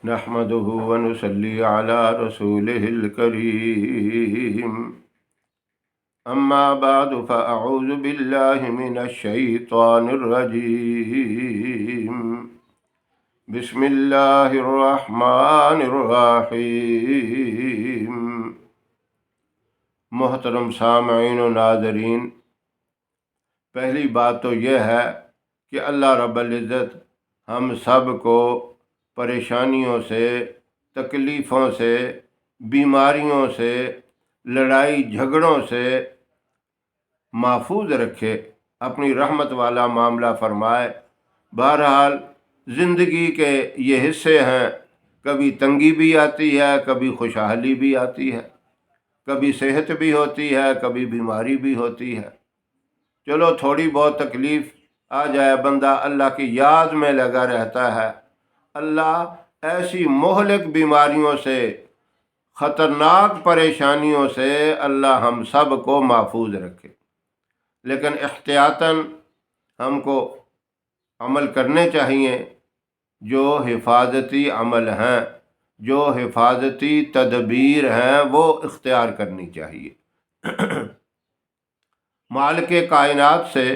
نحمده ونصلي على رسوله الكريم أما بعد فأعوذ بالله من الشيطان الرجيم بسم الله الرحمن الرحيم۔ محترم سامعین و ناظرین، پہلی بات تو یہ ہے کہ اللہ رب العزت ہم سب کو پریشانیوں سے، تکلیفوں سے، بیماریوں سے، لڑائی جھگڑوں سے محفوظ رکھے، اپنی رحمت والا معاملہ فرمائے۔ بہرحال زندگی کے یہ حصے ہیں، کبھی تنگی بھی آتی ہے، کبھی خوشحالی بھی آتی ہے، کبھی صحت بھی ہوتی ہے، کبھی بیماری بھی ہوتی ہے۔ چلو تھوڑی بہت تکلیف آ جائے، بندہ اللہ کی یاد میں لگا رہتا ہے۔ اللہ ایسی مہلک بیماریوں سے، خطرناک پریشانیوں سے اللہ ہم سب کو محفوظ رکھے، لیکن احتیاطاً ہم کو عمل کرنے چاہیے، جو حفاظتی عمل ہیں، جو حفاظتی تدبیر ہیں، وہ اختیار کرنی چاہیے۔ مالک کائنات سے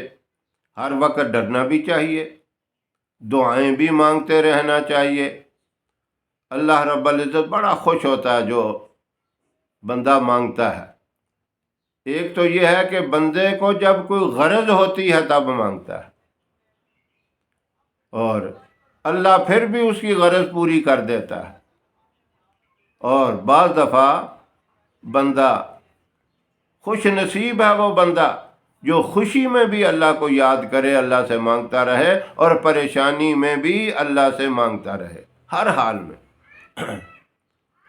ہر وقت ڈرنا بھی چاہیے، دعائیں بھی مانگتے رہنا چاہیے۔ اللہ رب العزت بڑا خوش ہوتا ہے جو بندہ مانگتا ہے۔ ایک تو یہ ہے کہ بندے کو جب کوئی غرض ہوتی ہے تب مانگتا ہے، اور اللہ پھر بھی اس کی غرض پوری کر دیتا ہے۔ اور بعض دفعہ بندہ خوش نصیب ہے، وہ بندہ جو خوشی میں بھی اللہ کو یاد کرے، اللہ سے مانگتا رہے، اور پریشانی میں بھی اللہ سے مانگتا رہے، ہر حال میں،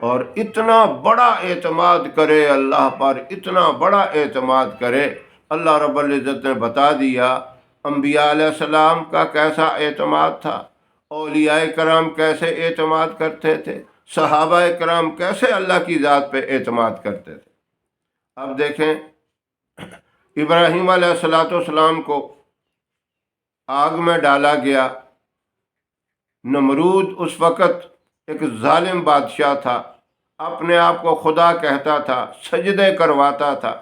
اور اتنا بڑا اعتماد کرے اللہ پر، اتنا بڑا اعتماد کرے۔ اللہ رب العزت نے بتا دیا انبیاء علیہ السلام کا کیسا اعتماد تھا، اولیاء کرام کیسے اعتماد کرتے تھے، صحابہ کرام کیسے اللہ کی ذات پہ اعتماد کرتے تھے۔ اب دیکھیں، ابراہیم علیہ السلام کو آگ میں ڈالا گیا۔ نمرود اس وقت ایک ظالم بادشاہ تھا، اپنے آپ کو خدا کہتا تھا، سجدے کرواتا تھا۔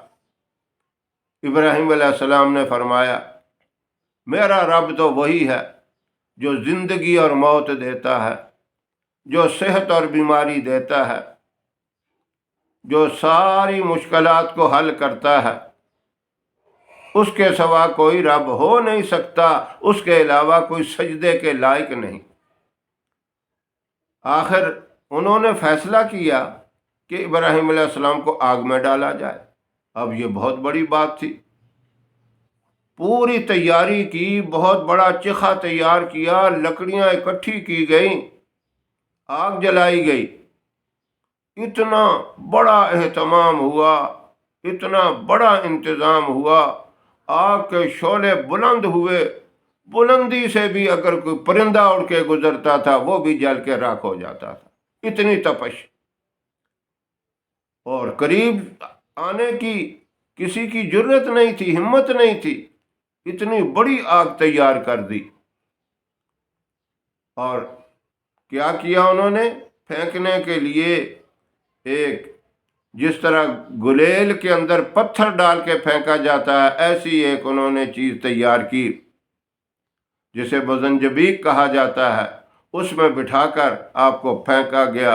ابراہیم علیہ السلام نے فرمایا، میرا رب تو وہی ہے جو زندگی اور موت دیتا ہے، جو صحت اور بیماری دیتا ہے، جو ساری مشکلات کو حل کرتا ہے۔ اس کے سوا کوئی رب ہو نہیں سکتا، اس کے علاوہ کوئی سجدے کے لائق نہیں۔ آخر انہوں نے فیصلہ کیا کہ ابراہیم علیہ السلام کو آگ میں ڈالا جائے۔ اب یہ بہت بڑی بات تھی، پوری تیاری کی، بہت بڑا چخا تیار کیا، لکڑیاں اکٹھی کی گئیں، آگ جلائی گئی۔ اتنا بڑا اہتمام ہوا، اتنا بڑا انتظام ہوا، آگ کے شعلے بلند ہوئے، بلندی سے بھی اگر کوئی پرندہ اڑ کے گزرتا تھا وہ بھی جل کے راکھ ہو جاتا تھا، اتنی تپش۔ اور قریب آنے کی کسی کی جرت نہیں تھی، ہمت نہیں تھی، اتنی بڑی آگ تیار کر دی۔ اور کیا کیا انہوں نے؟ پھینکنے کے لیے ایک، جس طرح گلیل کے اندر پتھر ڈال کے پھینکا جاتا ہے، ایسی ایک انہوں نے چیز تیار کی جسے بزنجبیق کہا جاتا ہے، اس میں بٹھا کر آپ کو پھینکا گیا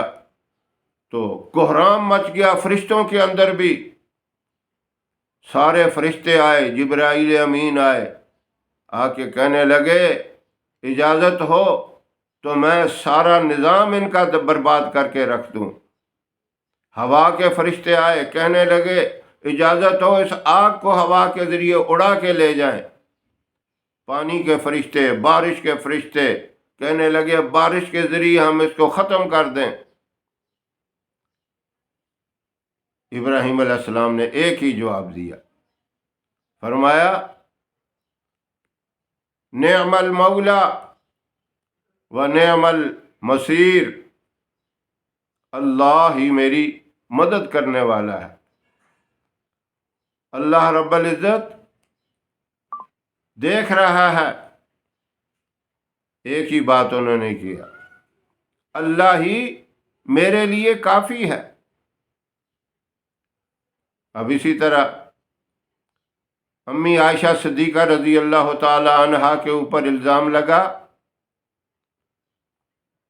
تو کوہرام مچ گیا۔ فرشتوں کے اندر بھی سارے فرشتے آئے، جبرائیل امین آئے، آ کے کہنے لگے اجازت ہو تو میں سارا نظام ان کا برباد کر کے رکھ دوں۔ ہوا کے فرشتے آئے، کہنے لگے اجازت ہو اس آگ کو ہوا کے ذریعے اڑا کے لے جائیں۔ پانی کے فرشتے، بارش کے فرشتے کہنے لگے بارش کے ذریعے ہم اس کو ختم کر دیں۔ ابراہیم علیہ السلام نے ایک ہی جواب دیا، فرمایا نعم المولا و نعم المصیر، اللہ ہی میری مدد کرنے والا ہے۔ اللہ رب العزت دیکھ رہا ہے ایک ہی بات انہوں نے کیا، اللہ ہی میرے لیے کافی ہے۔ اب اسی طرح امی عائشہ صدیقہ رضی اللہ تعالی عنہا کے اوپر الزام لگا،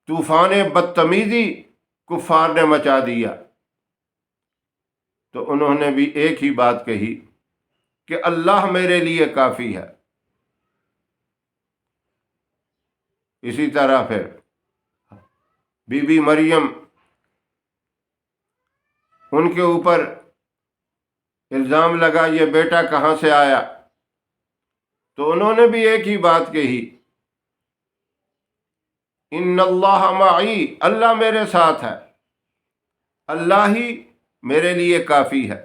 طوفان بدتمیزی کفار نے مچا دیا، تو انہوں نے بھی ایک ہی بات کہی کہ اللہ میرے لیے کافی ہے۔ اسی طرح پھر بی بی مریم، ان کے اوپر الزام لگا یہ بیٹا کہاں سے آیا، تو انہوں نے بھی ایک ہی بات کہی، ان اللہ معی، اللہ میرے ساتھ ہے، اللہ ہی میرے لیے کافی ہے۔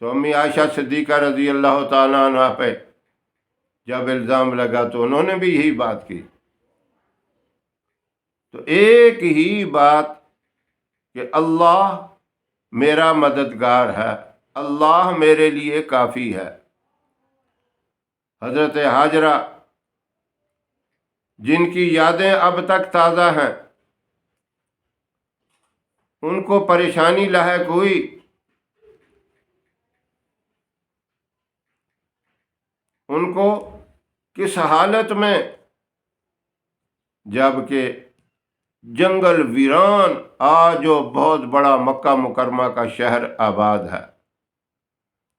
تو امی عائشہ صدیقہ رضی اللہ تعالیٰ عنہ پہ جب الزام لگا تو انہوں نے بھی یہی بات کی۔ تو ایک ہی بات کہ اللہ میرا مددگار ہے، اللہ میرے لیے کافی ہے۔ حضرت ہاجرہ، جن کی یادیں اب تک تازہ ہیں، ان کو پریشانی لاحق ہوئی، ان کو کس حالت میں، جبکہ جنگل ویران آج جو بہت بڑا مکہ مکرمہ کا شہر آباد ہے،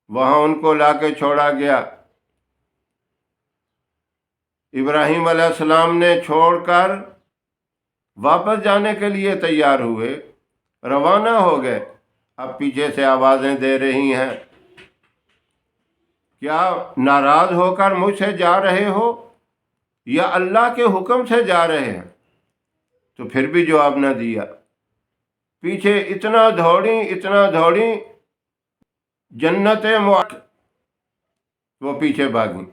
وہاں ان کو لا کے چھوڑا گیا۔ ابراہیم علیہ السلام نے چھوڑ کر واپس جانے کے لیے تیار ہوئے، روانہ ہو گئے۔ اب پیچھے سے آوازیں دے رہی ہیں، کیا ناراض ہو کر مجھ سے جا رہے ہو یا اللہ کے حکم سے جا رہے ہیں؟ تو پھر بھی جواب نہ دیا۔ پیچھے اتنا دوڑی جنت وہ پیچھے بھاگی۔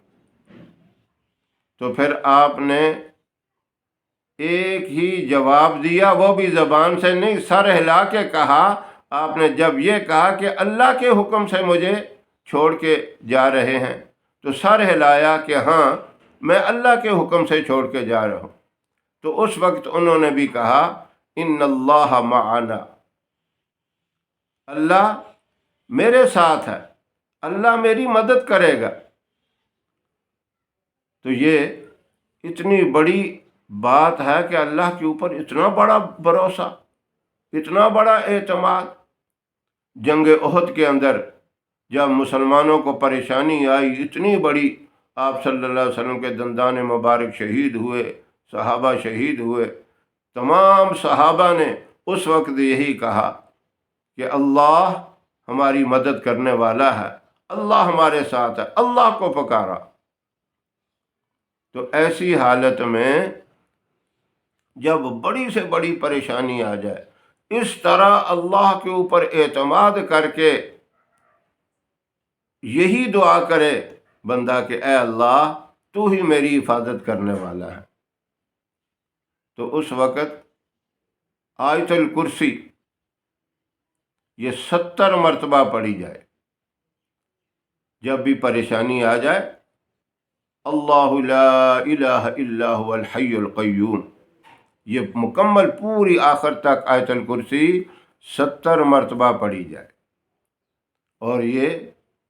تو پھر آپ نے ایک ہی جواب دیا، وہ بھی زبان سے نہیں، سر ہلا کے کہا۔ آپ نے جب یہ کہا کہ اللہ کے حکم سے مجھے چھوڑ کے جا رہے ہیں، تو سر ہلایا کہ ہاں میں اللہ کے حکم سے چھوڑ کے جا رہا ہوں۔ تو اس وقت انہوں نے بھی کہا ان اللہ معنا، اللہ میرے ساتھ ہے، اللہ میری مدد کرے گا۔ تو یہ اتنی بڑی بات ہے کہ اللہ کے اوپر اتنا بڑا بھروسہ، اتنا بڑا اعتماد۔ جنگ احد کے اندر جب مسلمانوں کو پریشانی آئی اتنی بڑی، آپ صلی اللہ علیہ وسلم کے دندان مبارک شہید ہوئے، صحابہ شہید ہوئے، تمام صحابہ نے اس وقت یہی کہا کہ اللہ ہماری مدد کرنے والا ہے، اللہ ہمارے ساتھ ہے، اللہ کو پکارا۔ تو ایسی حالت میں جب بڑی سے بڑی پریشانی آ جائے، اس طرح اللہ کے اوپر اعتماد کر کے یہی دعا کرے بندہ کہ اے اللہ تو ہی میری حفاظت کرنے والا ہے، تو اس وقت آیت الکرسی یہ 70 مرتبہ پڑھی جائے۔ جب بھی پریشانی آ جائے، اللہ لا الہ الا هو الحی القیوم، یہ مکمل پوری آخر تک آیت الکرسی 70 مرتبہ پڑھی جائے، اور یہ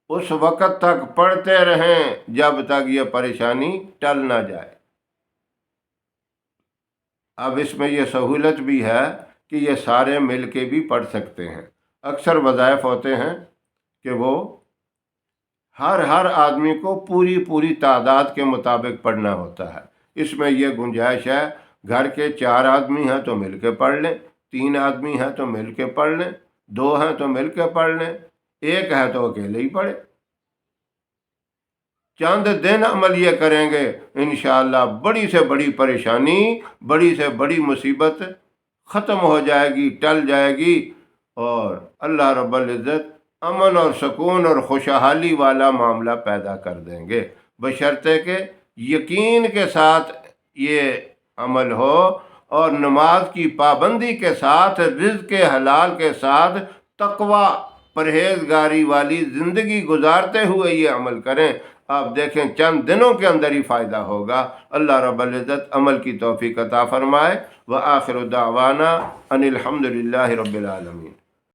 اس وقت تک پڑھتے رہیں جب تک یہ پریشانی ٹل نہ جائے۔ اب اس میں یہ سہولت بھی ہے کہ یہ سارے مل کے بھی پڑھ سکتے ہیں۔ اکثر وظائف ہوتے ہیں کہ وہ ہر آدمی کو پوری تعداد کے مطابق پڑھنا ہوتا ہے۔ اس میں یہ گنجائش ہے، گھر کے 4 آدمی ہیں تو مل کے پڑھ لیں، 3 آدمی ہیں تو مل کے پڑھ لیں، 2 ہیں تو مل کے پڑھ لیں، 1 ہے تو اکیلے ہی پڑھے۔ چند دن عمل یہ کریں گے، انشاءاللہ بڑی سے بڑی پریشانی، بڑی سے بڑی مصیبت ختم ہو جائے گی، ٹل جائے گی، اور اللہ رب العزت امن اور سکون اور خوشحالی والا معاملہ پیدا کر دیں گے، بشرطے کہ یقین کے ساتھ یہ عمل ہو اور نماز کی پابندی کے ساتھ، رزق حلال کے ساتھ، تقوی پرہیزگاری والی زندگی گزارتے ہوئے یہ عمل کریں۔ آپ دیکھیں چند دنوں کے اندر ہی فائدہ ہوگا۔ اللہ رب العزت عمل کی توفیق عطا فرمائے۔ وآخر دعوانا ان الحمد للہ رب العالمین۔